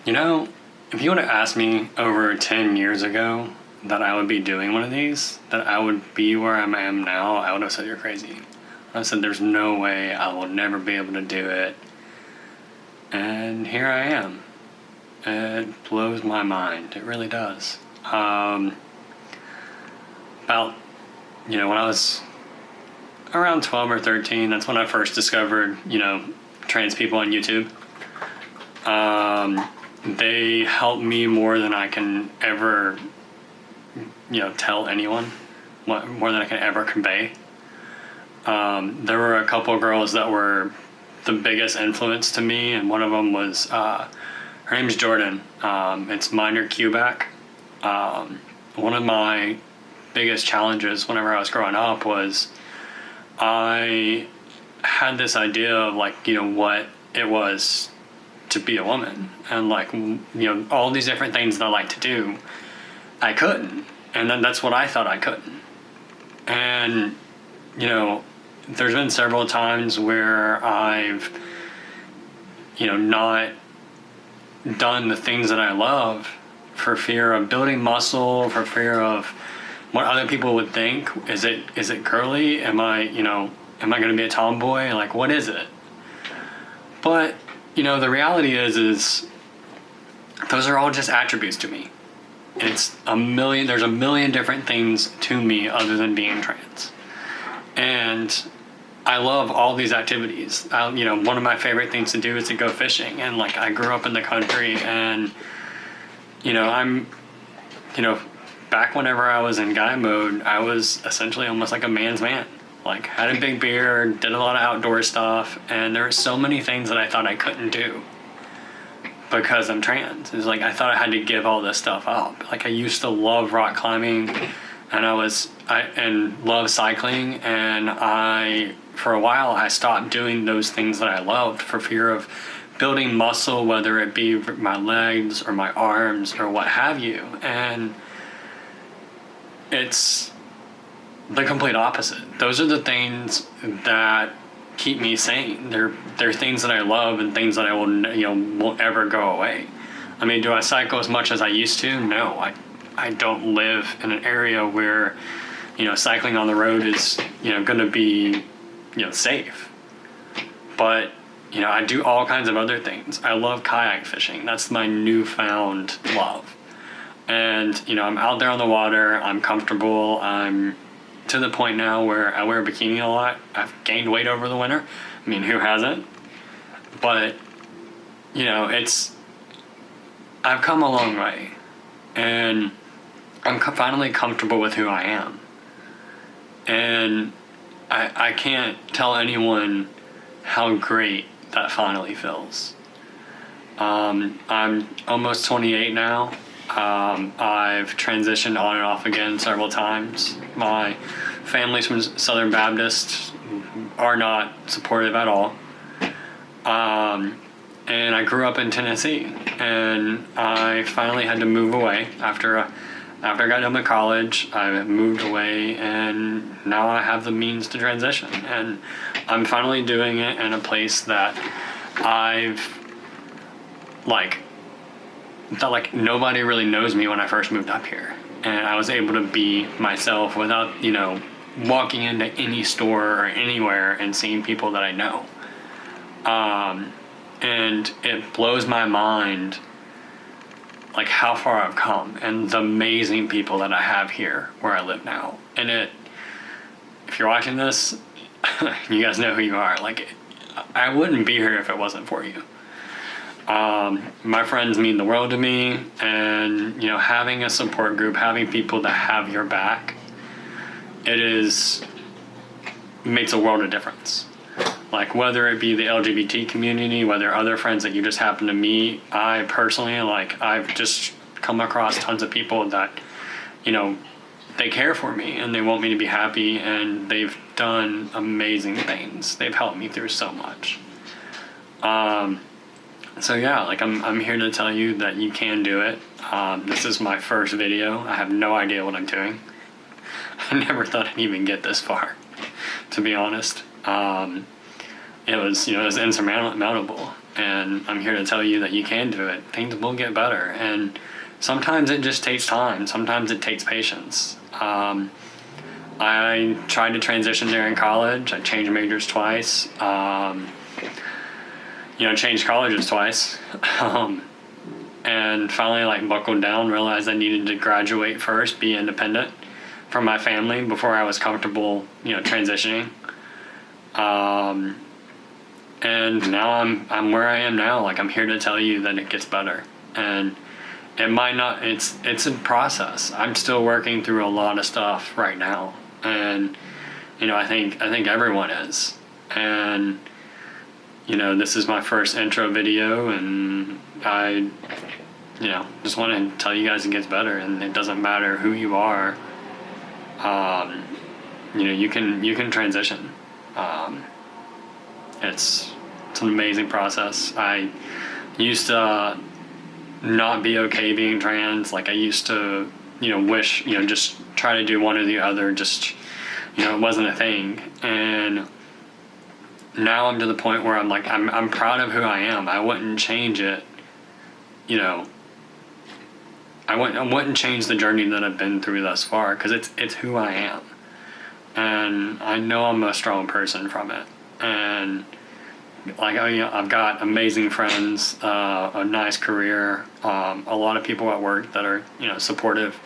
You know, if you would have asked me over 10 years ago that I would be doing one of these, that I would be where I am now, I would have said you're crazy. I said there's no way, I will never be able to do it. And here I am. It blows my mind. It really does. About, when I was around 12 or 13, that's when I first discovered, trans people on YouTube. They helped me more than I can ever, tell anyone, more than I can ever convey. There were a couple of girls that were the biggest influence to me, and one of them was, her name's Jordan. It's minor Quebec. One of my biggest challenges whenever I was growing up was I had this idea of what it was to be a woman, and all these different things that I like to do, I couldn't, and then that's what I thought I couldn't. And there's been several times where I've not done the things that I love for fear of building muscle, for fear of what other people would think. Is it girly? Am I going to be a tomboy? What is it? But the reality is those are all just attributes to me. There's a million different things to me other than being trans. And I love all these activities. One of my favorite things to do is to go fishing. And I grew up in the country, and I'm back whenever I was in guy mode, I was essentially almost like a man's man. Had a big beard, did a lot of outdoor stuff, and there were so many things that I thought I couldn't do because I'm trans. It's I thought I had to give all this stuff up. I used to love rock climbing, and love cycling, and for a while I stopped doing those things that I loved for fear of building muscle, whether it be my legs or my arms or what have you. And it's the complete opposite. Those are the things that keep me sane. They're things that I love and things that I won't ever go away. I mean, do I cycle as much as I used to? No, I don't live in an area where cycling on the road is going to be safe. But I do all kinds of other things. I love kayak fishing. That's my newfound love. And I'm out there on the water. I'm comfortable. I'm to the point now where I wear a bikini a lot. I've gained weight over the winter. I mean, who hasn't? But I've come a long way, and I'm finally comfortable with who I am. And I can't tell anyone how great that finally feels. I'm almost 28 now. I've transitioned on and off again several times. My family's from Southern Baptist, are not supportive at all. And I grew up in Tennessee, and I finally had to move away after I got done with college. I moved away, and now I have the means to transition, and I'm finally doing it in a place that nobody really knows me when I first moved up here, and I was able to be myself without walking into any store or anywhere and seeing people that I know. And it blows my mind how far I've come and the amazing people that I have here where I live now. And if you're watching this, you guys know who you are. I wouldn't be here if it wasn't for you. My friends mean the world to me, and having a support group, having people that have your back, makes a world of difference. Whether it be the LGBT community, whether other friends that you just happen to meet, I personally, I've just come across tons of people that, they care for me and they want me to be happy, and they've done amazing things. They've helped me through so much. So yeah, I'm here to tell you that you can do it. This is my first video. I have no idea what I'm doing. I never thought I'd even get this far, to be honest. It was insurmountable. And I'm here to tell you that you can do it. Things will get better. And sometimes it just takes time. Sometimes it takes patience. I tried to transition during college. I changed majors twice. Changed colleges twice. And finally, like, buckled down, realized I needed to graduate first, be independent from my family before I was comfortable, transitioning. And now I'm where I am now. Like, I'm here to tell you that it gets better. And it might not, it's a process. I'm still working through a lot of stuff right now. And, I think everyone is. And, this is my first intro video, and I, just want to tell you guys it gets better, and it doesn't matter who you are. You can transition. It's an amazing process. I used to not be okay being trans. Like, I used to, wish, just try to do one or the other. Just, it wasn't a thing. And now I'm to the point where I'm like, I'm proud of who I am. I wouldn't change it. I wouldn't change the journey that I've been through thus far, because it's who I am. And I know I'm a strong person from it. And like, I've got amazing friends, a nice career, a lot of people at work that are, supportive.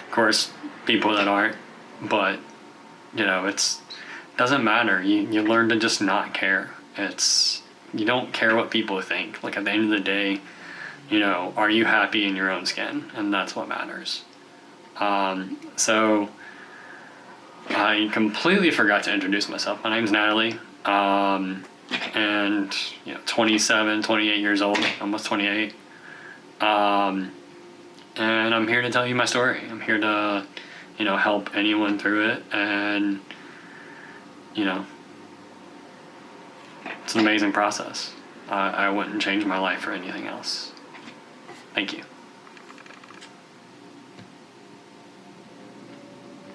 Of course, people that aren't, but, it's doesn't matter. You learn to just not care. You don't care what people think. Like, at the end of the day, are you happy in your own skin? And that's what matters. So I completely forgot to introduce myself. My name's Natalie. And 27, 28 years old, almost 28. And I'm here to tell you my story. I'm here to, help anyone through it. And, it's an amazing process. I wouldn't change my life for anything else. Thank you.